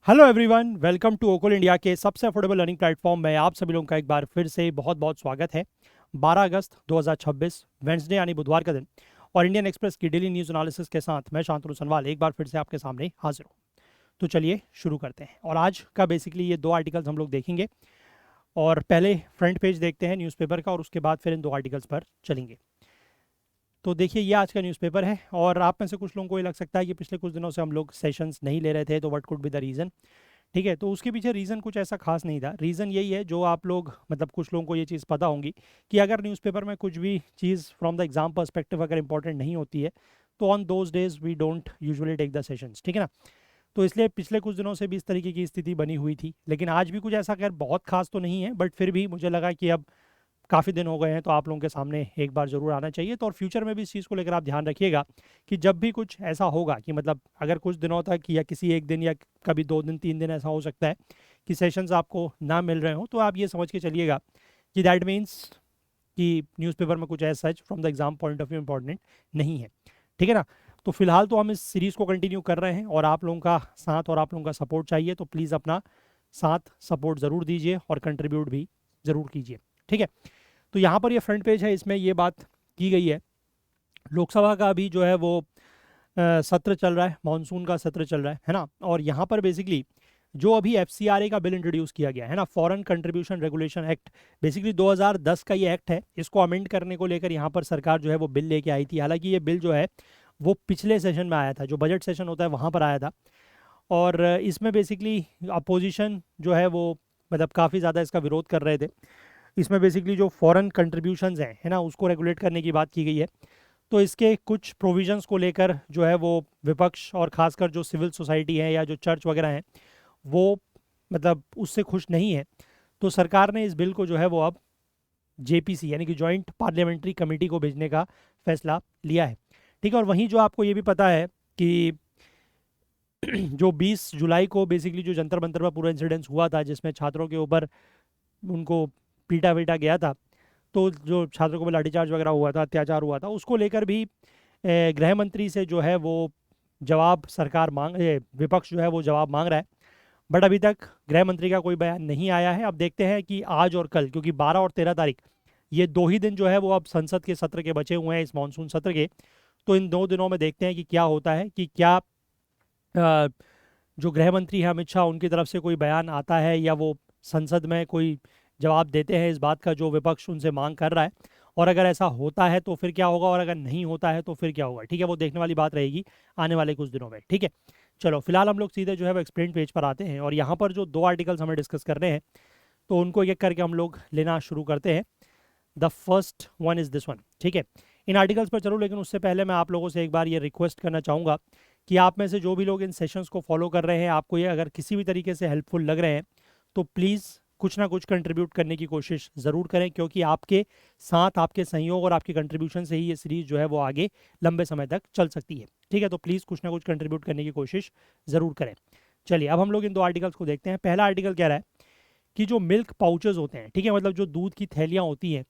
Hello everyone, welcome to ओकोल India के सबसे अफोर्डेबल लर्निंग प्लेटफॉर्म में आप सभी लोगों का एक बार फिर से बहुत बहुत स्वागत है। 12 अगस्त 2026 वेंसडे यानी बुधवार का दिन और इंडियन एक्सप्रेस की डेली न्यूज़ एनालिसिस के साथ मैं शांतनु सनवाल एक बार फिर से आपके सामने हाजिर हूँ। तो चलिए शुरू करते हैं और आज का बेसिकली ये दो आर्टिकल्स हम लोग देखेंगे। और पहले फ्रंट पेज देखते हैं न्यूज़पेपर का और उसके बाद फिर इन दो आर्टिकल्स पर चलेंगे। तो देखिए ये आज का न्यूज़पेपर है और आप में से कुछ लोगों को ये लग सकता है कि पिछले कुछ दिनों से हम लोग सेशंस नहीं ले रहे थे, तो what could be the reason. ठीक है, तो उसके पीछे रीज़न कुछ ऐसा खास नहीं था। रीज़न यही है, जो आप लोग मतलब कुछ लोगों को ये चीज़ पता होंगी कि अगर न्यूज़पेपर में कुछ भी चीज़ फ्रॉम द एग्जाम पर्सपेक्टिव अगर इंपॉर्टेंट नहीं होती है तो on those days we don't usually take the sessions. ठीक है ना। तो इसलिए पिछले कुछ दिनों से भी इस तरीके की स्थिति बनी हुई थी, लेकिन आज भी कुछ ऐसा खैर बहुत खास तो नहीं है, बट फिर भी मुझे लगा कि अब काफ़ी दिन हो गए हैं तो आप लोगों के सामने एक बार ज़रूर आना चाहिए। तो और फ्यूचर में भी इस चीज़ को लेकर आप ध्यान रखिएगा कि जब भी कुछ ऐसा होगा कि मतलब अगर कुछ दिनों तक या किसी एक दिन या कभी 2 दिन 3 दिन ऐसा हो सकता है कि सेशंस आपको ना मिल रहे हो, तो आप ये समझ के चलिएगा कि दैट मीन्स कि न्यूज़पेपर में कुछ ऐसा such from the exam point of view important नहीं है। ठीक है ना। तो फिलहाल तो हम इस सीरीज़ को कंटिन्यू कर रहे हैं और आप लोगों का साथ और आप लोगों का सपोर्ट चाहिए, तो प्लीज़ अपना साथ सपोर्ट ज़रूर दीजिए और कंट्रीब्यूट भी ज़रूर कीजिए। ठीक है। तो यहाँ पर ये फ्रंट पेज है, इसमें ये बात की गई है। लोकसभा का अभी जो है वो सत्र चल रहा है, मानसून का सत्र चल रहा है ना। और यहाँ पर बेसिकली जो अभी एफसीआरए का बिल इंट्रोड्यूस किया गया है ना, foreign contribution regulation act, basically 2010 का ये एक्ट है। इसको अमेंड करने को लेकर यहाँ पर सरकार जो है वो बिल लेके आई थी। हालांकि ये बिल जो है वो पिछले सेशन में आया था, जो बजट सेशन होता है वहाँ पर आया था। और इसमें बेसिकली अपोजिशन जो है वो मतलब काफ़ी ज़्यादा इसका विरोध कर रहे थे। इसमें बेसिकली जो फॉरेन कंट्रीब्यूशंस हैं है ना, उसको रेगुलेट करने की बात की गई है। तो इसके कुछ प्रोविजंस को लेकर जो है वो विपक्ष और खासकर जो सिविल सोसाइटी है या जो चर्च वगैरह हैं वो मतलब उससे खुश नहीं है। तो सरकार ने इस बिल को जो है वो अब जेपीसी यानी कि जॉइंट पार्लियामेंट्री कमेटी को भेजने का फैसला लिया है। ठीक है। और वहीं जो आपको ये भी पता है कि जो 20 जुलाई को बेसिकली जो जंतर मंतर पर पूरा इंसिडेंस हुआ था, जिसमें छात्रों के ऊपर उनको पीटा वीटा गया था, तो जो छात्रों को लाठीचार्ज वगैरह हुआ था, अत्याचार हुआ था, उसको लेकर भी गृह मंत्री से जो है वो जवाब सरकार विपक्ष जो है वो जवाब मांग रहा है। बट अभी तक गृह मंत्री का कोई बयान नहीं आया है। अब देखते हैं कि आज और कल, क्योंकि 12 और 13 तारीख ये दो ही दिन जो है वो अब संसद के सत्र के बचे हुए हैं, इस मानसून सत्र के। तो इन 2 दिनों में देखते हैं कि क्या होता है, कि क्या अ, जो गृह मंत्री है अमित शाह, उनकी तरफ से कोई बयान आता है या वो संसद में कोई जवाब देते हैं इस बात का जो विपक्ष उनसे मांग कर रहा है। और अगर ऐसा होता है तो फिर क्या होगा, और अगर नहीं होता है तो फिर क्या होगा। ठीक है, वो देखने वाली बात रहेगी आने वाले कुछ दिनों में। ठीक है। चलो फिलहाल हम लोग सीधे जो है वो एक्सप्लेन पेज पर आते हैं और यहाँ पर जो दो आर्टिकल्स हमें डिस्कस करने हैं तो उनको एक एक करके हम लोग लेना शुरू करते हैं। The first one is this one. ठीक है। इन आर्टिकल्स पर चलो, लेकिन उससे पहले मैं आप लोगों से एक बार ये रिक्वेस्ट करना चाहूँगा कि आप में से जो भी लोग इन सेशंस को फॉलो कर रहे हैं, आपको ये अगर किसी भी तरीके से हेल्पफुल लग रहे हैं तो प्लीज़ कुछ ना कुछ कंट्रीब्यूट करने की कोशिश ज़रूर करें, क्योंकि आपके साथ, आपके सहयोग और आपके कंट्रीब्यूशन से ही ये सीरीज़ जो है वो आगे लंबे समय तक चल सकती है। ठीक है। तो प्लीज़ कुछ ना कुछ कंट्रीब्यूट करने की कोशिश ज़रूर करें। चलिए अब हम लोग इन दो आर्टिकल्स को देखते हैं। पहला आर्टिकल कह रहा है कि जो मिल्क पाउचेज होते हैं, ठीक है, मतलब जो दूध की थैलियाँ होती हैं,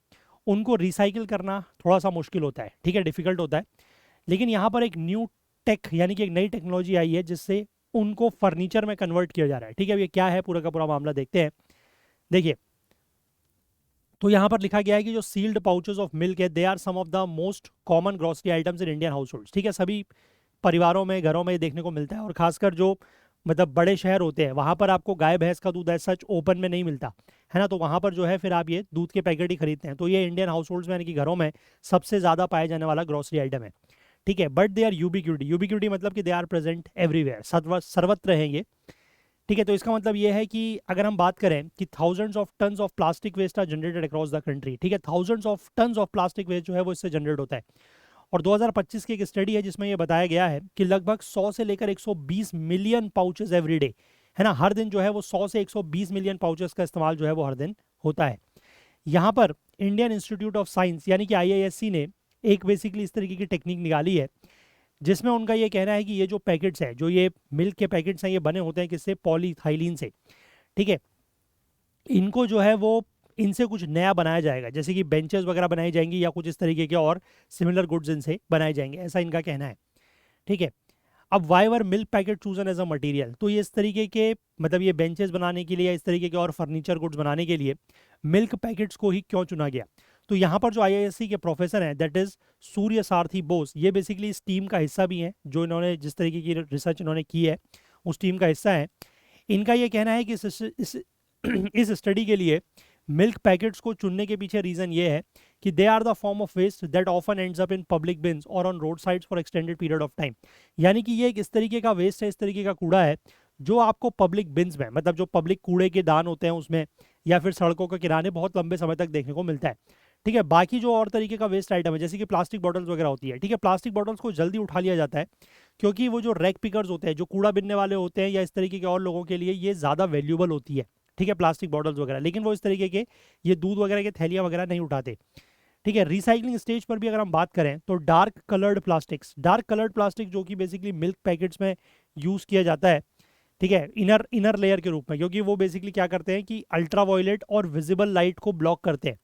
उनको रिसाइकिल करना थोड़ा सा मुश्किल होता है। ठीक है, डिफ़िकल्ट होता है। लेकिन यहाँ पर एक न्यू टेक यानी कि एक नई टेक्नोलॉजी आई है जिससे उनको फर्नीचर में कन्वर्ट किया जा रहा है। ठीक है, अब ये क्या है पूरा का पूरा मामला देखते हैं। देखिए, तो यहाँ पर लिखा गया है कि जो सील्ड पाउचेस ऑफ मिल्क है, they are some of the most common grocery items in Indian household. ठीक है, सभी परिवारों में, घरों में ये देखने को मिलता है। और खासकर जो मतलब बड़े शहर होते हैं वहाँ पर आपको गाय भैंस का दूध ऐसा सच ओपन में नहीं मिलता है ना, तो वहाँ पर जो है फिर आप ये दूध के पैकेट ही खरीदते हैं। तो ये इंडियन हाउस होल्ड्स में यानी कि घरों में सबसे ज़्यादा पाया जाने वाला ग्रोसरी आइटम है। ठीक है। बट दे आर यूबिक्यूटी, यूबिक्यूटी मतलब कि दे आर प्रेजेंट एवरीवेयर, सर्वत्र हैं ये। ठीक है। तो इसका मतलब ये है कि अगर हम बात करें कि thousands of tons of plastic waste are generated across the country. ठीक है, thousands of tons of plastic waste जो है वो इससे जनरेट होता है। और 2025 की एक स्टडी है जिसमें ये बताया गया है कि लगभग 100 से लेकर 120 मिलियन पाउचेस एवरी डे, है ना, हर दिन जो है वो 100 से 120 मिलियन पाउचेस का इस्तेमाल जो है वो हर दिन होता है। यहाँ पर इंडियन इंस्टीट्यूट ऑफ साइंस यानी कि आईआईएससी ने एक बेसिकली इस तरीके की टेक्निक निकाली है जिसमें उनका ये कहना है कि ये जो पैकेट्स है, जो ये मिल्क के पैकेट्स हैं, ये बने होते हैं किससे, पॉलीथाइलिन से। ठीक है। इनको जो है वो इनसे कुछ नया बनाया जाएगा, जैसे कि बेंचेस वगैरह बनाई जाएंगी या कुछ इस तरीके के और सिमिलर गुड्स इनसे बनाए जाएंगे, ऐसा इनका कहना है। ठीक है। अब why milk packet chosen as a material, तो ये इस तरीके के मतलब ये बेंचेस बनाने के लिए या इस तरीके के और फर्नीचर गुड्स बनाने के लिए मिल्क पैकेट्स को ही क्यों चुना गया। तो यहाँ पर जो आईआईएससी के प्रोफेसर हैं दैट इज सूर्य सारथी बोस, ये बेसिकली इस टीम का हिस्सा भी हैं, जो इन्होंने जिस तरीके की रिसर्च इन्होंने की है उस टीम का हिस्सा है। इनका ये कहना है कि इस स्टडी के लिए मिल्क पैकेट्स को चुनने के पीछे रीजन ये है कि they are the form of waste that often ends up in public bins और on road sides for extended period of time. यानी कि ये एक इस तरीके का वेस्ट है, इस तरीके का कूड़ा है जो आपको पब्लिक बिन्स में, मतलब जो पब्लिक कूड़े के दान होते हैं उसमें, या फिर सड़कों के किनारे बहुत लंबे समय तक देखने को मिलता है। ठीक है, बाकी जो और तरीके का वेस्ट आइटम है जैसे कि प्लास्टिक बॉटल्स वगैरह होती है, ठीक है, प्लास्टिक बॉटल्स को जल्दी उठा लिया जाता है क्योंकि वो जो रैक पिकर्स होते हैं, जो कूड़ा बिनने वाले होते हैं या इस तरीके के और लोगों के लिए ये ज़्यादा वैल्यूबल होती है, ठीक है, प्लास्टिक बॉटल्स वगैरह, लेकिन वो इस तरीके के ये दूध वगैरह के थैलियाँ वगैरह नहीं उठाते। ठीक है, रिसाइकलिंग स्टेज पर भी अगर हम बात करें तो डार्क कलर्ड प्लास्टिक जो कि बेसिकली मिल्क पैकेट्स में यूज़ किया जाता है, ठीक है, इनर लेयर के रूप में, क्योंकि वो बेसिकली क्या करते हैं कि अल्ट्रावायलेट और विजिबल लाइट को ब्लॉक करते हैं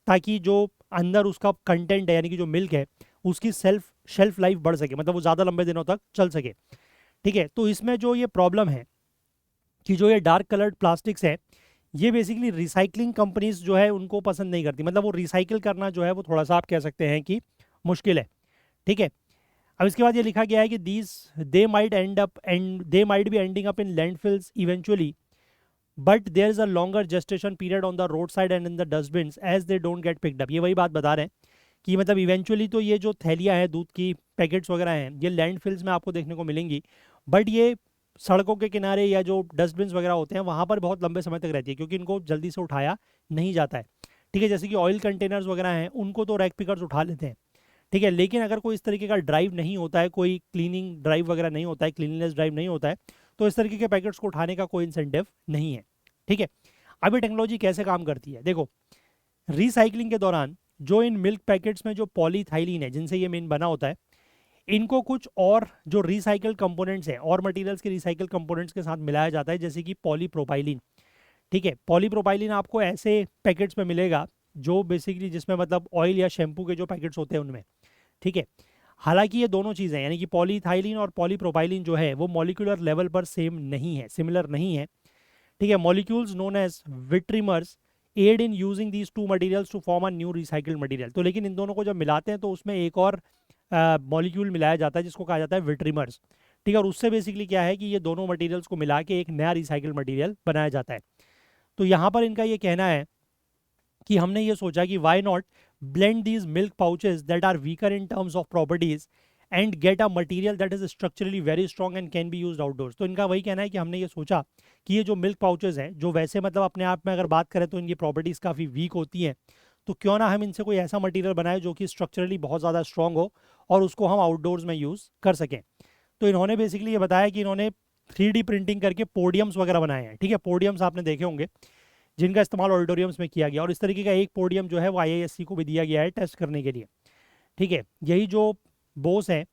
ताकि जो अंदर उसका कंटेंट है यानी कि जो मिल्क है उसकी शेल्फ लाइफ बढ़ सके, मतलब वो ज़्यादा लंबे दिनों तक चल सके। ठीक है, तो इसमें जो ये प्रॉब्लम है कि जो ये डार्क कलर्ड प्लास्टिक्स है ये बेसिकली रिसाइकलिंग कंपनीज जो है उनको पसंद नहीं करती, मतलब वो रिसाइकिल करना जो है वो थोड़ा सा आप कह सकते हैं कि मुश्किल है। ठीक है, अब इसके बाद ये लिखा गया है कि they might be ending up in landfills eventually but there is a longer gestation period on the road side and in the dustbin as they don't get picked up. ये वही बात बता रहे हैं कि मतलब इवेंचुअली तो ये जो थैलियाँ हैं दूध की पैकेट्स वगैरह हैं ये लैंडफिल्स में आपको देखने को मिलेंगी, बट ये सड़कों के किनारे या जो डस्टबिन वगैरह होते हैं वहाँ पर बहुत लंबे समय तक रहती है क्योंकि इनको जल्दी से उठाया नहीं जाता है। ठीक है, जैसे कि ऑयल कंटेनर्स वगैरह हैं उनको तो रैक पिकर्स उठा लेते हैं। ठीक है, लेकिन अगर कोई इस तरीके का ड्राइव नहीं होता है, कोई क्लीनिंग ड्राइव वगैरह नहीं होता है, क्लीननेस ड्राइव नहीं होता है, तो इस तरीके के पैकेट्स को उठाने का कोई इंसेंटिव नहीं है। ठीक है, अब ये टेक्नोलॉजी कैसे काम करती है देखो, रिसाइकलिंग के दौरान जो इन मिल्क पैकेट्स में जो पॉलीथाइलिन है जिनसे ये मेन बना होता है, इनको कुछ और जो रिसाइकल कंपोनेंट्स हैं और मटेरियल्स के रिसाइकल कंपोनेंट्स के साथ मिलाया जाता है जैसे कि पॉलीप्रोपाइलिन। ठीक है, पॉलीप्रोपाइलिन आपको ऐसे पैकेट्स में मिलेगा जो बेसिकली जिसमें मतलब ऑयल या शैम्पू के जो पैकेट्स होते हैं उनमें। ठीक है, हालांकि ये दोनों चीज़ें यानी कि पॉलीथाइलिन और पॉलीप्रोपाइलिन जो है वो मॉलिक्यूलर लेवल पर सेम नहीं है, सिमिलर नहीं है। ठीक है, molecules known as vitrimers aid in using these two materials to form a new recycled material. तो लेकिन इन दोनों को जब मिलाते हैं तो उसमें एक और मॉलिक्यूल मिलाया जाता है जिसको कहा जाता है विट्रीमर्स। ठीक है, और उससे बेसिकली क्या है कि ये दोनों मटेरियल्स को मिला के एक नया रिसाइकल मटेरियल बनाया जाता है। तो यहाँ पर इनका ये कहना है कि हमने ये सोचा कि why not blend these milk pouches that are weaker in terms of properties and get a material that is structurally very strong and can be used outdoors. तो इनका वही कहना है कि हमने ये सोचा कि ये जो मिल्क पाउचेज हैं जो वैसे मतलब अपने आप में अगर बात करें तो इनकी प्रॉपर्टीज़ काफ़ी वीक होती हैं, तो क्यों ना हम इनसे कोई ऐसा मटेरियल बनाए जो कि स्ट्रक्चरली बहुत ज़्यादा स्ट्रॉन्ग हो और उसको हम आउटडोर्स में यूज़ कर सकें। तो इन्होंने बेसिकली ये बताया कि इन्होंने 3D प्रिंटिंग करके पोडियम्स वगैरह बनाए हैं। ठीक है, पोडियम्स आपने देखे होंगे जिनका इस्तेमाल ऑडिटोरियम्स में किया गया और इस तरीके का एक पोडियम जो है वो आईआईएससी को भी दिया गया है टेस्ट करने के लिए। ठीक है, यही जो बोस हैं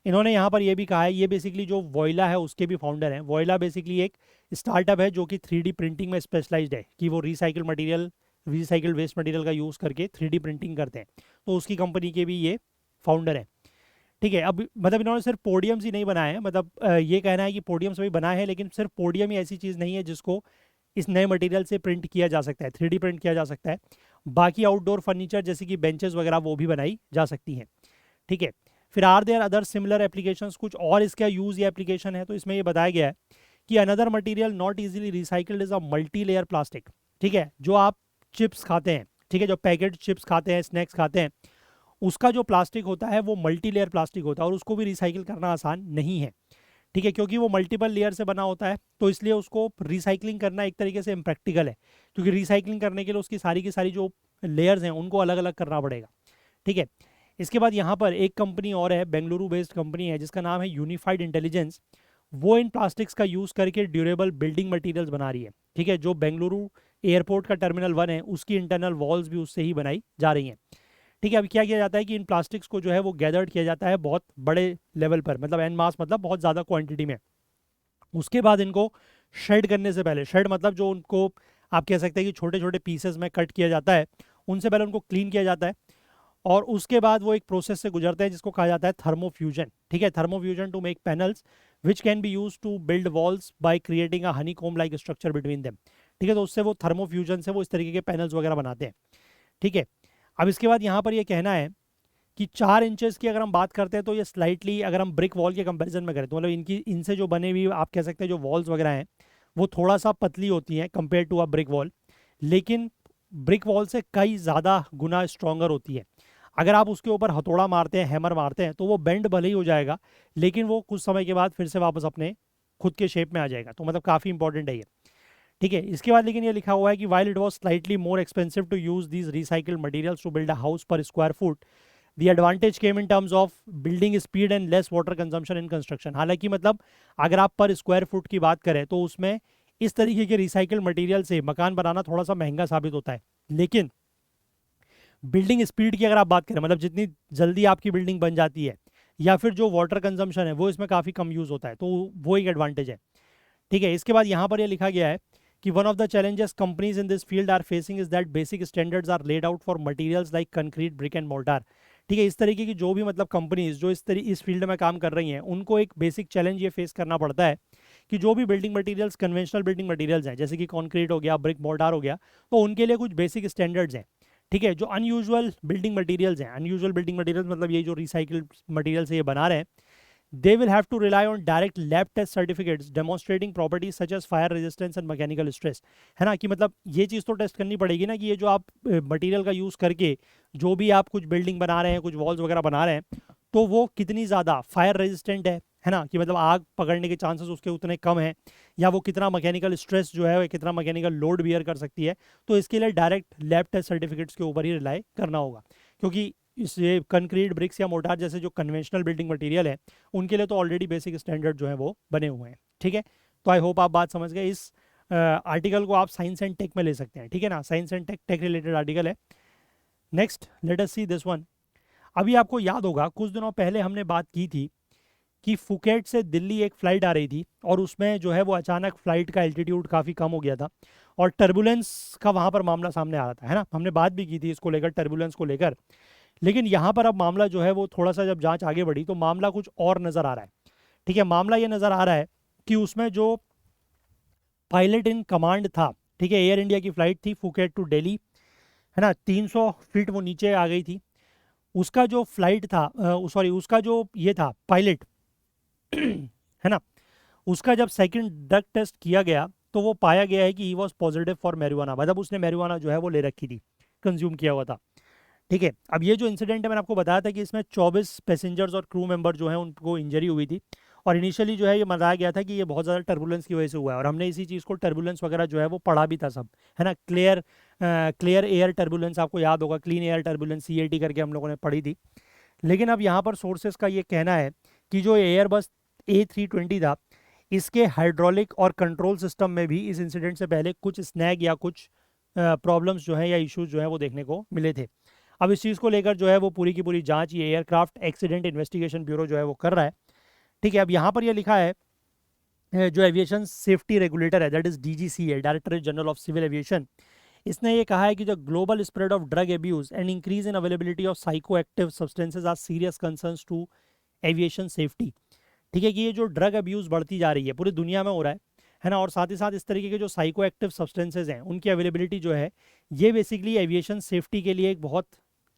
इन्होंने यहाँ पर ये भी कहा है, ये बेसिकली जो वॉयला है उसके भी फाउंडर हैं। वॉयला बेसिकली एक स्टार्टअप है जो कि 3D प्रिंटिंग में स्पेशलाइज्ड है कि वो रिसाइकल वेस्ट मटेरियल का यूज़ करके 3D प्रिंटिंग करते हैं, तो उसकी कंपनी के भी ये फाउंडर हैं। ठीक है, अब मतलब इन्होंने सिर्फ पोडियम्स ही नहीं बनाए हैं, मतलब ये कहना है कि पोडियम्स भी बनाए हैं लेकिन सिर्फ पोडियम ही ऐसी चीज़ नहीं है जिसको इस नए मटेरियल से प्रिंट किया जा सकता है, 3D प्रिंट किया जा सकता है। बाकी आउटडोर फर्नीचर जैसे कि बेंचेस वगैरह वो भी बनाई जा सकती हैं। ठीक है, फिर are there other similar applications, कुछ और इसका यूज़ या एप्लीकेशन है, तो इसमें ये बताया गया है कि another material not easily recycled is a multi layer plastic. ठीक है, जो आप चिप्स खाते हैं, ठीक है, जो पैकेट चिप्स खाते हैं, स्नैक्स खाते हैं, उसका जो प्लास्टिक होता है वो मल्टी लेयर प्लास्टिक होता है और उसको भी रिसाइकिल करना आसान नहीं है। ठीक है, क्योंकि वो मल्टीपल लेयर से बना होता है तो इसलिए उसको रिसाइकलिंग करना एक तरीके से इम्प्रैक्टिकल है, क्योंकि रिसाइकलिंग करने के लिए उसकी सारी की सारी जो लेयर्स हैं उनको अलग अलग करना पड़ेगा। ठीक है, इसके बाद यहाँ पर एक कंपनी और है, बेंगलुरु बेस्ड कंपनी है जिसका नाम है यूनिफाइड इंटेलिजेंस। वो इन प्लास्टिक्स का यूज़ करके ड्यूरेबल बिल्डिंग मटेरियल्स बना रही है। ठीक है, जो बेंगलुरु एयरपोर्ट का टर्मिनल 1 है उसकी इंटरनल वॉल्स भी उससे ही बनाई जा रही हैं। ठीक है, अभी क्या किया जाता है कि इन प्लास्टिक्स को जो है वो गैदर्ड किया जाता है बहुत बड़े लेवल पर, मतलब एन मास, मतलब बहुत ज़्यादा क्वांटिटी में। उसके बाद इनको शेड करने से पहले, शेड मतलब जो उनको आप कह सकते हैं कि छोटे छोटे पीसेस में कट किया जाता है, उनसे पहले उनको क्लीन किया जाता है। और उसके बाद वो एक प्रोसेस से गुजरते हैं जिसको कहा जाता है थर्मोफ्यूजन। ठीक है, thermofusion to make panels which can be use to build walls by creating a honeycomb like structure between them. ठीक है, तो उससे वो थर्मोफ्यूजन से वो इस तरीके के पैनल्स वगैरह बनाते हैं। ठीक है, अब इसके बाद यहाँ पर ये कहना है कि 4 इंचेस की अगर हम बात करते हैं तो ये स्लाइटली, अगर हम ब्रिक वॉल के कंपैरिजन में करें तो मतलब इनकी इनसे जो बने हुई आप कह सकते हैं जो वॉल्स वगैरह हैं वो थोड़ा सा पतली होती हैं compare to a brick wall, लेकिन ब्रिक वॉल से कई ज़्यादा गुना स्ट्रॉन्गर होती है। अगर आप उसके ऊपर हथौड़ा मारते हैं, हैमर मारते हैं, तो वो बेंड भले ही हो जाएगा लेकिन वो कुछ समय के बाद फिर से वापस अपने खुद के शेप में आ जाएगा। तो मतलब काफ़ी इंपॉर्टेंट है ये। ठीक है, इसके बाद लेकिन ये लिखा हुआ है कि while it was slightly more expensive to use these recycled materials to build a house per square foot, the advantage came in terms of building speed and less water consumption in construction. हालांकि मतलब अगर आप पर square foot की बात करें तो उसमें इस तरीके के रिसाइकल मटेरियल से मकान बनाना थोड़ा सा महंगा साबित होता है, लेकिन बिल्डिंग स्पीड की अगर आप बात करें, मतलब जितनी जल्दी आपकी बिल्डिंग बन जाती है, या फिर जो वाटर कंजम्पशन है वो इसमें काफ़ी कम यूज़ होता है, तो वो एक एडवांटेज है। ठीक है, इसके बाद यहाँ पर ये लिखा गया है कि one of the challenges companies in this field are facing is that basic standards are laid out for materials like concrete, brick and mortar. ठीक है, इस तरीके की जो भी मतलब कंपनीज जो इस फील्ड में काम कर रही हैं उनको एक बेसिक चैलेंज ये फेस करना पड़ता है कि जो भी building materials, conventional building materials हैं जैसे कि कॉन्क्रीट हो गया, ब्रिक मोर्टार हो गया, तो उनके लिए कुछ बेसिक स्टैंडर्ड्स हैं। ठीक है, जो अनयूजुअल बिल्डिंग मटेरियल्स हैं, अनयूजुअल बिल्डिंग मटेरियल्स मतलब ये जो रिसाइकिल्ड मटेरियल से ये बना रहे हैं, they will have to rely on direct lab test certificates demonstrating properties such as fire resistance and mechanical stress। है ना, कि मतलब ये चीज़ तो टेस्ट करनी पड़ेगी ना कि ये जो आप मटेरियल का यूज़ करके जो भी आप कुछ बिल्डिंग बना रहे हैं, कुछ वॉल्स वगैरह बना रहे हैं, तो वो कितनी ज़्यादा फायर रेजिस्टेंट है ना, कि मतलब आग पकड़ने के चांसेस उसके उतने कम हैं, या वो कितना मैकेनिकल स्ट्रेस जो है, कितना मैकेनिकल लोड बियर कर सकती है। तो इसके लिए डायरेक्ट लैब टेस्ट सर्टिफिकेट्स के ऊपर ही रिलाई करना होगा, क्योंकि इस ये कंक्रीट, ब्रिक्स या मोर्टार जैसे जो कन्वेंशनल बिल्डिंग मटेरियल है उनके लिए तो ऑलरेडी बेसिक स्टैंडर्ड जो है वो बने हुए हैं। ठीक है, तो आई होप आप बात समझ गए। इस आर्टिकल को आप साइंस एंड टेक में ले सकते हैं। ठीक है ना, science and tech related article है। Next let us see this one. अभी आपको याद होगा कुछ दिनों पहले हमने बात की थी कि फुकेट से दिल्ली एक फ़्लाइट आ रही थी और उसमें जो है वो अचानक फ़्लाइट का एल्टीट्यूड काफ़ी कम हो गया था और टर्बुलेंस का वहाँ पर मामला सामने आ रहा था, है ना। हमने बात भी की थी इसको लेकर, टर्बुलेंस को लेकर। लेकिन यहाँ पर अब मामला जो है वो थोड़ा सा जब जांच आगे बढ़ी तो मामला कुछ और नज़र आ रहा है। ठीक है, मामला ये नज़र आ रहा है कि उसमें जो पायलट इन कमांड था, ठीक है, एयर इंडिया की फ़्लाइट थी फुकेट टू दिल्ली, है ना, 300 फीट वो नीचे आ गई थी। उसका जो फ्लाइट था, सॉरी, उसका जो ये था पायलट है ना, उसका जब सेकंड ड्रग टेस्ट किया गया तो वो पाया गया है कि he was positive for marijuana, मतलब उसने मैरिजुआना जो है वो ले रखी थी, कंज्यूम किया हुआ था। ठीक है, अब ये जो इंसिडेंट है मैंने आपको बताया था कि इसमें 24 पैसेंजर्स और क्रू मेंबर जो हैं उनको इंजरी हुई थी और इनिशियली जो है ये बताया गया था कि ये बहुत ज़्यादा टर्बुलेंस की वजह से हुआ है और हमने इसी चीज़ को टर्बुलेंस वगैरह जो है वो पढ़ा भी था सब, है ना। क्लियर एयर टर्बुलेंस आपको याद होगा, क्लीन एयर टर्बुलेंस CAT करके हम लोगों ने पढ़ी थी। लेकिन अब यहाँ पर सोर्सेस का ये कहना है कि जो एयरबस A320 था इसके हाइड्रोलिक और कंट्रोल सिस्टम में भी इस इंसिडेंट से पहले कुछ स्नैग या कुछ प्रॉब्लम्स जो हैं या इश्यूज जो हैं वो देखने को मिले थे। अब इस चीज़ को लेकर जो है वो पूरी की पूरी जांच ये एयरक्राफ्ट एक्सीडेंट इन्वेस्टिगेशन ब्यूरो जो है वो कर रहा है। ठीक है, अब यहाँ पर ये लिखा है जो एविएशन सेफ्टी रेगुलेटर है, that is DGCA, directorate general of civil aviation, इसने ये कहा है कि the global spread of drug abuse and increase in availability of psycho active substances are serious concerns to aviation safety. ठीक है, कि ये जो ड्रग अब्यूज़ बढ़ती जा रही है पूरी दुनिया में हो रहा है ना, और साथ ही साथ इस तरीके के जो साइको एक्टिव सब्सटेंसेज हैं उनकी अवेलेबिलिटी जो है ये बेसिकली एविएशन सेफ्टी के लिए एक बहुत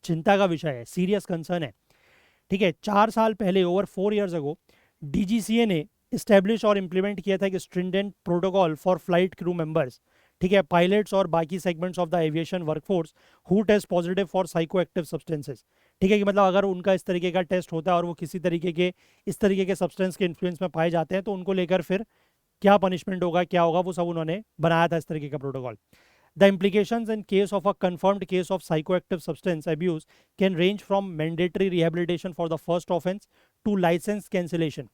चिंता का विषय है, सीरियस कंसर्न है। ठीक है, 4 साल पहले, ओवर 4 years अगो, DGCA ने इस्टेब्लिश और इम्प्लीमेंट किया था एक stringent protocol for flight crew members, ठीक है, पायलट्स और बाकी segments of the aviation workforce who test positive for psycho active substances. ठीक है, कि मतलब अगर उनका इस तरीके का टेस्ट होता है और वो किसी तरीके के इस तरीके के सब्सटेंस के इन्फ्लुएंस में पाए जाते हैं तो उनको लेकर फिर क्या पनिशमेंट होगा, क्या होगा, वो सब उन्होंने बनाया था इस तरीके का protocol. The implications in case of a confirmed case of psychoactive substance abuse can range from mandatory rehabilitation for the first offense to license cancellation।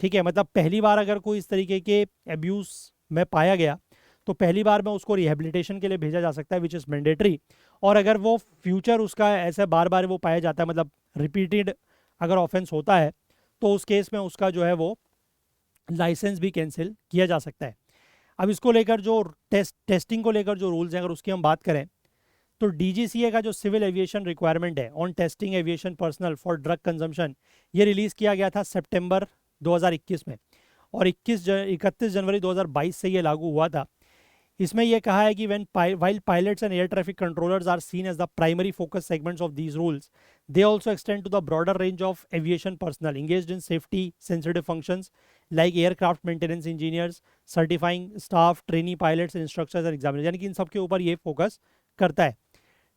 ठीक है, मतलब पहली बार अगर कोई इस तरीके के एब्यूज में पाया गया तो पहली बार में उसको रिहेबिलिटेशन के लिए भेजा जा सकता है विच इज़ मैंडेटरी, और अगर वो फ्यूचर उसका ऐसे बार बार वो पाया जाता है, मतलब रिपीटेड अगर ऑफेंस होता है तो उस केस में उसका जो है वो लाइसेंस भी कैंसिल किया जा सकता है। अब इसको लेकर जो टेस्टिंग को लेकर जो रूल्स हैं अगर उसकी हम बात करें तो डीजीसीए का जो सिविल एविएशन रिक्वायरमेंट है on testing aviation personal for drug consumption, ये रिलीज किया गया था सितंबर 2021 में, और 31 जनवरी 2022 से ये लागू हुआ था। इसमें यह कहा है कि while pilots and air traffic controllers are seen as the primary focus segments of these rules, they also extend to the broader range of aviation personnel engaged in safety sensitive functions like aircraft maintenance engineers, certifying staff, trainee pilots, instructors and examiners, यानी कि इन सब के ऊपर ये focus करता है।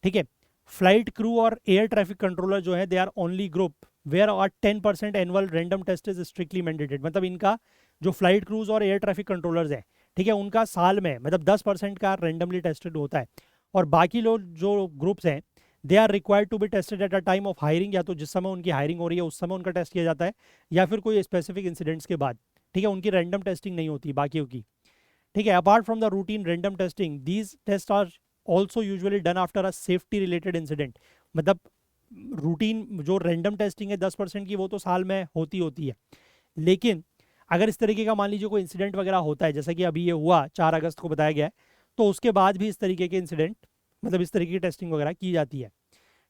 ठीक है, फ्लाइट क्रू और एयर ट्रैफिक कंट्रोलर जो है they are only group where are 10% annual random test is strictly mandated. मतलब इनका जो फ्लाइट क्रूज और एयर ट्रैफिक कंट्रोलर्स है, ठीक है, उनका साल में मतलब 10% का रैंडमली टेस्टेड होता है, और बाकी लोग जो ग्रुप्स हैं they are required to be tested at a time of hiring, या तो जिस समय उनकी हायरिंग हो रही है उस समय उनका टेस्ट किया जाता है, या फिर कोई स्पेसिफिक इंसिडेंट्स के बाद। ठीक है, उनकी रैंडम टेस्टिंग नहीं होती बाकियों की। ठीक है, apart from the routine random testing these test are also usually done after a safety related incident. मतलब रूटीन जो रैंडम टेस्टिंग है 10% की, वो तो साल में होती है, लेकिन अगर इस तरीके का मान लीजिए कोई इंसिडेंट वगैरह होता है, जैसा कि अभी ये हुआ 4 अगस्त को बताया गया है, तो उसके बाद भी इस तरीके के इंसिडेंट मतलब इस तरीके की टेस्टिंग वगैरह की जाती है।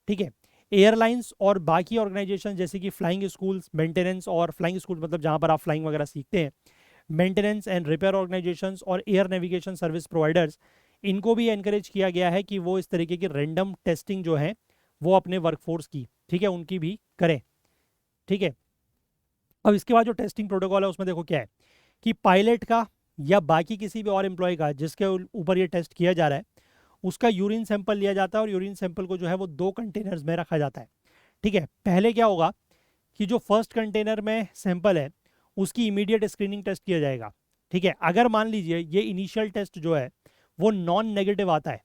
ठीक है, एयरलाइंस और बाकी ऑर्गेनाइजेशन जैसे कि फ्लाइंग स्कूल्स, मेंटेनेंस और फ्लाइंग स्कूल मतलब जहाँ पर आप फ्लाइंग वगैरह सीखते हैं, मेंटेनेंस एंड रिपेयर ऑर्गेनाइजेशंस और एयर नेविगेशन सर्विस प्रोवाइडर्स, इनको भी एनकरेज किया गया है कि वो इस तरीके की रैंडम टेस्टिंग जो है वो अपने वर्कफोर्स की, ठीक है, उनकी भी करें। ठीक है, अब इसके बाद जो टेस्टिंग प्रोटोकॉल है उसमें देखो क्या है कि पायलट का या बाकी किसी भी और एम्प्लॉय का जिसके ऊपर ये टेस्ट किया जा रहा है, उसका यूरिन सैंपल लिया जाता है, और यूरिन सैंपल को जो है वो 2 कंटेनर्स में रखा जाता है। ठीक है, पहले क्या होगा कि जो फर्स्ट कंटेनर में सैंपल है उसकी इमीडिएट स्क्रीनिंग टेस्ट किया जाएगा। ठीक है, अगर मान लीजिए ये इनिशियल टेस्ट जो है वो नॉन नेगेटिव आता है,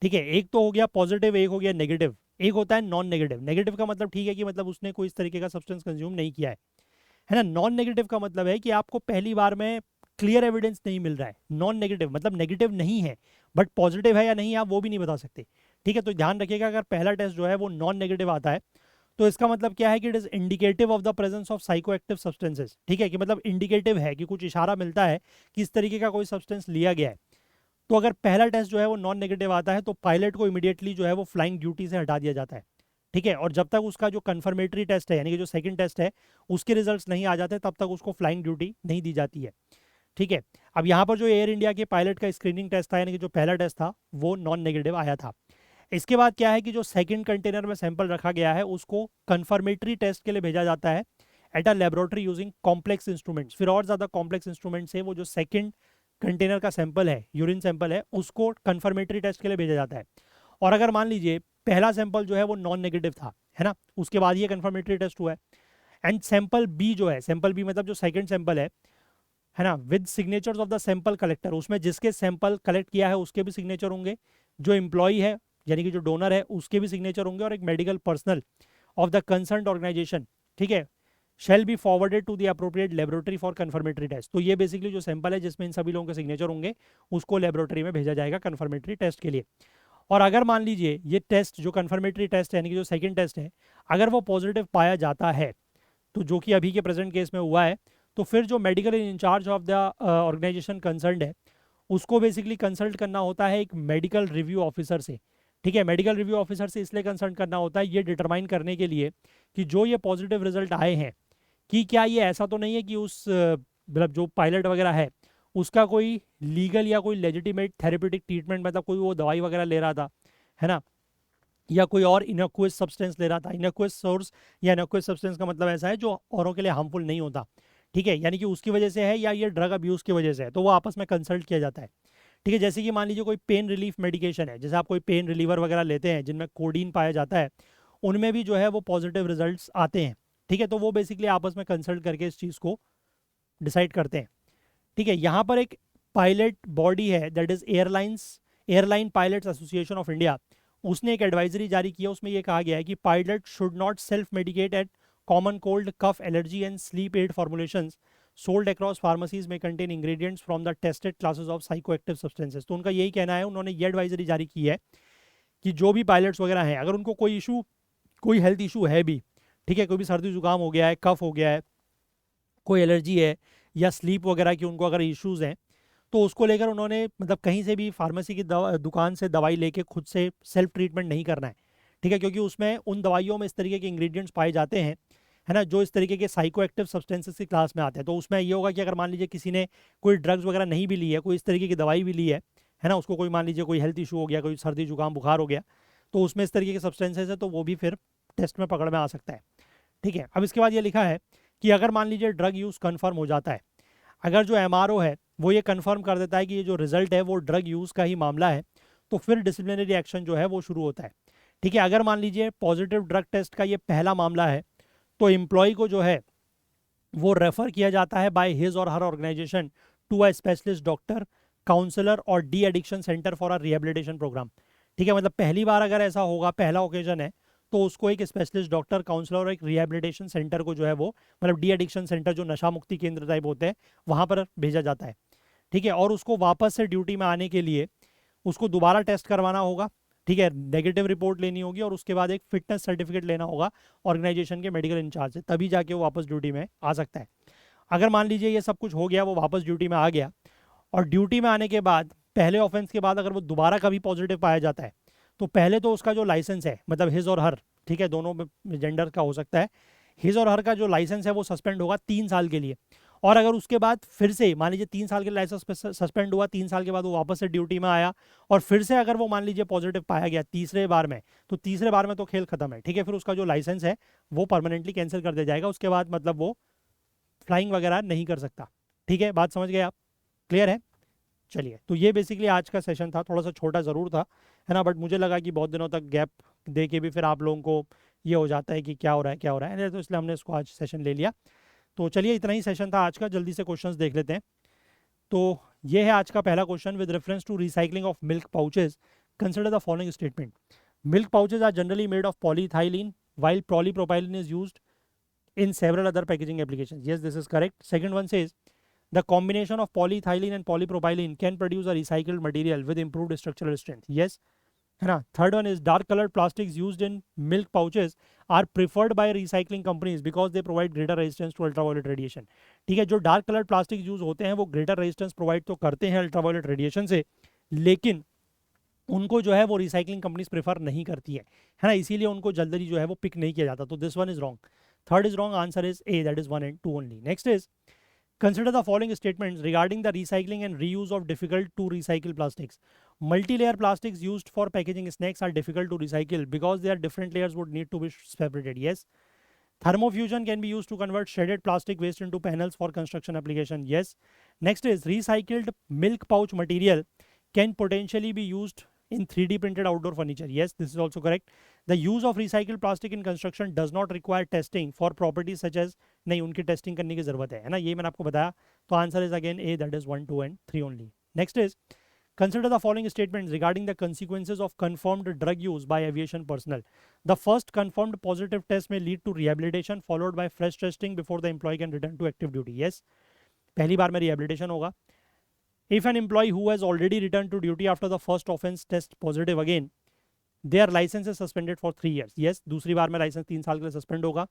ठीक है, एक तो हो गया पॉजिटिव, एक हो गया नेगेटिव, एक होता है नॉन नेगेटिव। नेगेटिव का मतलब ठीक है कि मतलब उसने कोई इस तरीके का सब्सटेंस कंज्यूम नहीं किया है ना। नॉन नेगेटिव का मतलब है कि आपको पहली बार में क्लियर एविडेंस नहीं मिल रहा है। नॉन नेगेटिव मतलब नेगेटिव नहीं है बट पॉजिटिव है या नहीं आप वो भी नहीं बता सकते। ठीक है, तो ध्यान रखिएगा अगर पहला टेस्ट जो है वो नॉन नेगेटिव आता है तो इसका मतलब क्या है कि it is indicative of the presence of psychoactive substances. ठीक है, कि मतलब इंडिकेटिव है कि कुछ इशारा मिलता है कि इस तरीके का कोई सब्सटेंस लिया गया है। तो अगर पहला टेस्ट जो है वो नॉन नेगेटिव आता है तो पायलट को इमीडिएटली जो है वो फ्लाइंग ड्यूटी से हटा दिया जाता है। ठीक है, और जब तक उसका जो कन्फर्मेटरी टेस्ट है यानी कि जो सेकंड टेस्ट है उसके रिजल्ट्स नहीं आ जाते तब तक उसको फ्लाइंग ड्यूटी नहीं दी जाती है। ठीक है, अब यहाँ पर जो एयर इंडिया के पायलट का स्क्रीनिंग टेस्ट था यानी कि जो पहला टेस्ट था वो नॉन नेगेटिव आया था। इसके बाद क्या है कि जो सेकंड कंटेनर में सैंपल रखा गया है उसको कन्फर्मेटरी टेस्ट के लिए भेजा जाता है at a laboratory using complex instruments. फिर और ज़्यादा कॉम्प्लेक्स इंस्ट्रूमेंट से वो जो सेकंड कंटेनर का सैंपल है, यूरिन सैंपल है, उसको कन्फर्मेटरी टेस्ट के लिए भेजा जाता है। और अगर मान लीजिए पहला सैंपल जो है वो नॉन नेगेटिव था, है ना, उसके बाद ये कन्फर्मेटरी टेस्ट हुआ है, एंड सैंपल बी जो है, सैंपल बी मतलब जो सेकंड सैंपल है ना, with signatures of the sample collector, उसमें जिसके सैंपल कलेक्ट किया है उसके भी सिग्नेचर होंगे, जो एम्प्लॉई है यानी कि जो डोनर है उसके भी सिग्नेचर होंगे, और एक medical personal of the concern organization, ठीक है, shall be forwarded to the appropriate laboratory for confirmatory test. तो ये बेसिकली जो सैंपल है जिसमें इन सभी लोगों के सिग्नेचर होंगे उसको लेबोरेटरी में भेजा जाएगा कन्फर्मेटरी टेस्ट के लिए। और अगर मान लीजिए ये टेस्ट जो कन्फर्मेटरी टेस्ट है यानी कि जो सेकंड टेस्ट है अगर वो पॉजिटिव पाया जाता है, तो जो कि अभी के प्रेजेंट केस में हुआ है, तो फिर जो medical incharge of the organization concerned है उसको बेसिकली कंसल्ट करना होता है एक मेडिकल रिव्यू ऑफिसर से। ठीक है, मेडिकल रिव्यू ऑफिसर से इसलिए कंसल्ट करना होता है ये डिटरमाइन करने के लिए कि जो ये पॉजिटिव रिजल्ट आए हैं कि क्या ये ऐसा तो नहीं है कि उस मतलब जो पायलट वगैरह है उसका कोई लीगल या कोई लेजिटिमेट थेरेप्यूटिक ट्रीटमेंट मतलब कोई वो दवाई वगैरह ले रहा था, है ना, या कोई और इनक्वस सब्सटेंस ले रहा था। इनक्वस सोर्स या इनक्वस सब्सटेंस का मतलब ऐसा है जो औरों के लिए हार्मफुल नहीं होता। ठीक है, यानी कि उसकी वजह से है या ये ड्रग अब्यूज़ की वजह से है, तो वो आपस में कंसल्ट किया जाता है। ठीक है, जैसे कि मान लीजिए कोई पेन रिलीफ मेडिकेशन है, जैसे आप कोई पेन रिलीवर वगैरह लेते हैं जिनमें कोडीन पाया जाता है, उनमें भी जो है वो पॉजिटिव रिजल्ट्स आते हैं। ठीक है, तो वो बेसिकली आपस में कंसल्ट करके इस चीज़ को डिसाइड करते हैं। ठीक है, यहाँ पर एक पायलट बॉडी है that is airline pilots association of India, उसने एक एडवाइजरी जारी किया, उसमें यह कहा गया है कि pilot should not self medicate at common cold, cough, allergy and sleep aid formulations sold across pharmacies में contain ingredients from the tested classes of psychoactive substances. तो उनका यही कहना है, उन्होंने ये एडवाइजरी जारी की है कि जो भी पायलट्स वगैरह हैं अगर उनको कोई इशू, कोई हेल्थ इशू है भी, ठीक है, कोई भी सर्दी जुकाम हो गया है, कफ हो गया है, कोई एलर्जी है या स्लीप वगैरह की उनको अगर इश्यूज हैं, तो उसको लेकर उन्होंने मतलब कहीं से भी फार्मेसी की दुकान से दवाई लेके खुद से सेल्फ ट्रीटमेंट नहीं करना है, ठीक है, क्योंकि उसमें उन दवाइयों में इस तरीके के इंग्रेडिएंट्स पाए जाते हैं, है ना, जो इस तरीके के साइको एक्टिव सब्सटेंसेस की क्लास में आते हैं। तो उसमें ये होगा कि अगर मान लीजिए किसी ने कोई ड्रग्स वगैरह नहीं भी ली है, कोई इस तरीके की दवाई भी ली है ना, उसको कोई मान लीजिए कोई हेल्थ इशू हो गया, कोई सर्दी जुकाम बुखार हो गया, तो उसमें इस तरीके के सब्सटेंसेस है तो वो भी फिर टेस्ट में पकड़ में आ सकता है, ठीक है। अब इसके बाद ये लिखा है कि अगर मान लीजिए ड्रग यूज़ कन्फर्म हो जाता है, अगर जो एमआरओ है वो ये कन्फर्म कर देता है कि ये जो रिजल्ट है वो ड्रग यूज़ का ही मामला है, तो फिर डिसिप्लिनरी एक्शन जो है वो शुरू होता है, ठीक है। अगर मान लीजिए पॉजिटिव ड्रग टेस्ट का ये पहला मामला है, तो एम्प्लॉय को जो है वो रेफर किया जाता है बाय हिज और her organisation to a specialist doctor, counsellor और de addiction centre for a rehabilitation programme, ठीक है। मतलब पहली बार अगर ऐसा होगा, पहला ओकेजन है, तो उसको एक स्पेशलिस्ट डॉक्टर, काउंसलर और एक रिहेबिलिटेशन सेंटर को जो है वो मतलब डी एडिक्शन सेंटर जो नशा मुक्ति केंद्र टाइप होते हैं वहां पर भेजा जाता है, ठीक है। और उसको वापस से ड्यूटी में आने के लिए उसको दोबारा टेस्ट करवाना होगा, ठीक है, नेगेटिव रिपोर्ट लेनी होगी और उसके बाद एक फिटनेस सर्टिफिकेट लेना होगा ऑर्गेनाइजेशन के मेडिकल इंचार्ज से, तभी जाके वो वापस ड्यूटी में आ सकता है। अगर मान लीजिए ये सब कुछ हो गया, वो वापस ड्यूटी में आ गया, और ड्यूटी में आने के बाद पहले ऑफेंस के बाद अगर वो दोबारा कभी पॉजिटिव पाया जाता है, तो पहले तो उसका जो लाइसेंस है, मतलब हिज और हर, ठीक है, दोनों जेंडर का हो सकता है, हिज और हर का जो लाइसेंस है वो सस्पेंड होगा 3 साल के लिए। और अगर उसके बाद फिर से मान लीजिए 3 साल के लाइसेंस सस्पेंड हुआ, 3 साल के बाद वो वापस से ड्यूटी में आया और फिर से अगर वो मान लीजिए पॉजिटिव पाया गया तीसरे बार में, तो तीसरे बार में तो खेल खत्म है, ठीक है। फिर उसका जो लाइसेंस है वो परमानेंटली कैंसिल कर दिया जाएगा, उसके बाद मतलब वो फ्लाइंग वगैरह नहीं कर सकता, ठीक है। बात समझ गए आप? क्लियर है? चलिए, तो ये बेसिकली आज का सेशन था, थोड़ा सा छोटा ज़रूर था, है ना, बट मुझे लगा कि बहुत दिनों तक गैप दे के भी फिर आप लोगों को ये हो जाता है कि क्या हो रहा है क्या हो रहा है, तो इसलिए हमने इसको आज सेशन ले लिया। तो चलिए, इतना ही सेशन था आज का, जल्दी से क्वेश्चंस देख लेते हैं। तो ये है आज का पहला question, with reference to recycling of milk pouches consider the following statement. Milk pouches are generally made of polyethylene while polypropylene is used in several other packaging applications. Yes, this is correct. Second one says the combination of polyethylene and polypropylene can produce a recycled material with improved structural strength. Yes, है ना। Third one is dark coloured plastics used in milk pouches are preferred by recycling companies because they provide greater resistance to ultraviolet radiation, ठीक है। जो dark coloured plastic use होते हैं वो greater resistance provide तो करते हैं अल्ट्रावायलेट रेडिएशन से, लेकिन उनको जो है वो रिसाइकलिंग कंपनीज प्रेफर नहीं करती है ना, इसीलिए उनको जल्दी जो है वो पिक नहीं किया जाता। तो this one is wrong, third is wrong, answer is a, that is 1 and 2 only. Next is consider the following statements regarding the recycling and reuse of difficult to recycle plastics. Multi-layer plastics used for packaging snacks are difficult to recycle because their different layers would need to be separated. Yes. Thermofusion can be used to convert shredded plastic waste into panels for construction application. Yes. Next is recycled milk pouch material can potentially be used in 3D printed outdoor furniture. Yes, this is also correct. The use of recycled plastic in construction does not require testing for properties such as, नहीं उनकी testing करने की जरूरत है ना, ये मैंने आपको बताया। तो answer is again A, that is 1, 2 and 3 only. Next is consider the following statements regarding the consequences of confirmed drug use by aviation personnel. The first confirmed positive test may lead to rehabilitation followed by fresh testing before the employee can return to active duty. Yes, पहली बार में rehabilitation होगा। If an employee who has already returned to duty after the first offense tests positive again, their license is suspended for 3 years. Yes, दूसरी बार में licence 3 साल के लिए suspend होगा।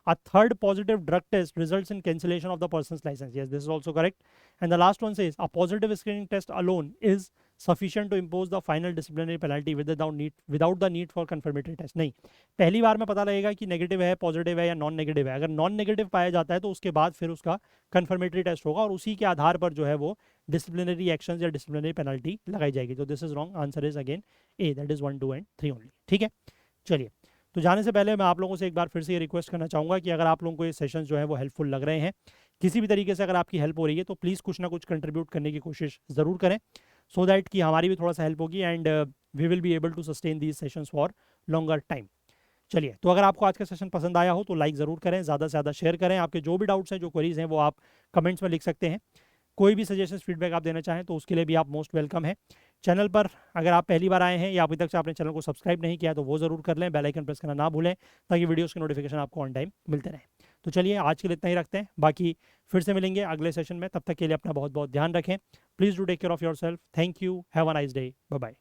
A third positive drug test results in cancellation of the person's license. Yes, this is also correct. And the last one says a positive screening test alone is sufficient to impose the final disciplinary penalty without the need for confirmatory test. नहीं, पहली बार में पता लगेगा कि negative है, positive है या non negative है। अगर नॉन नेगेटिव पाया जाता है तो उसके बाद फिर उसका confirmatory टेस्ट होगा और उसी के आधार पर जो है वो डिसिप्लिनरी एक्शन या डिसिप्लिनरी पेनल्टी लगाई जाएगी। तो this is wrong, answer is again A, that is 1, 2 and 3 only. ठीक है, चलिए, तो जाने से पहले मैं आप लोगों से एक बार फिर से ये रिक्वेस्ट करना चाहूँगा कि अगर आप लोगों को ये सेशंस जो है वो हेल्पफुल लग रहे हैं, किसी भी तरीके से अगर आपकी हेल्प हो रही है, तो प्लीज़ कुछ ना कुछ कंट्रीब्यूट करने की कोशिश ज़रूर करें, सो दैट कि हमारी भी थोड़ा सा हेल्प होगी and we will be able to sustain these sessions for longer time. चलिए, तो अगर आपको आज का सेशन पसंद आया हो तो लाइक ज़रूर करें, ज़्यादा से ज़्यादा शेयर करें। आपके जो भी डाउट्स हैं, जो क्वेरीज हैं, वो आप कमेंट्स में लिख सकते हैं। कोई भी सजेशन फीडबैक आप देना चाहें तो उसके लिए भी आप मोस्ट वेलकम है। चैनल पर अगर आप पहली बार आए हैं या अभी तक से आपने चैनल को सब्सक्राइब नहीं किया तो वो ज़रूर कर लें, बेल आइकन प्रेस करना ना भूलें ताकि वीडियोस के नोटिफिकेशन आपको ऑन टाइम मिलते रहें। तो चलिए, आज के लिए इतना ही रखते हैं, बाकी फिर से मिलेंगे अगले सेशन में। तब तक के लिए अपना बहुत बहुत ध्यान रखें। Please do take care of yourself. Thank you, have a nice day, bye bye.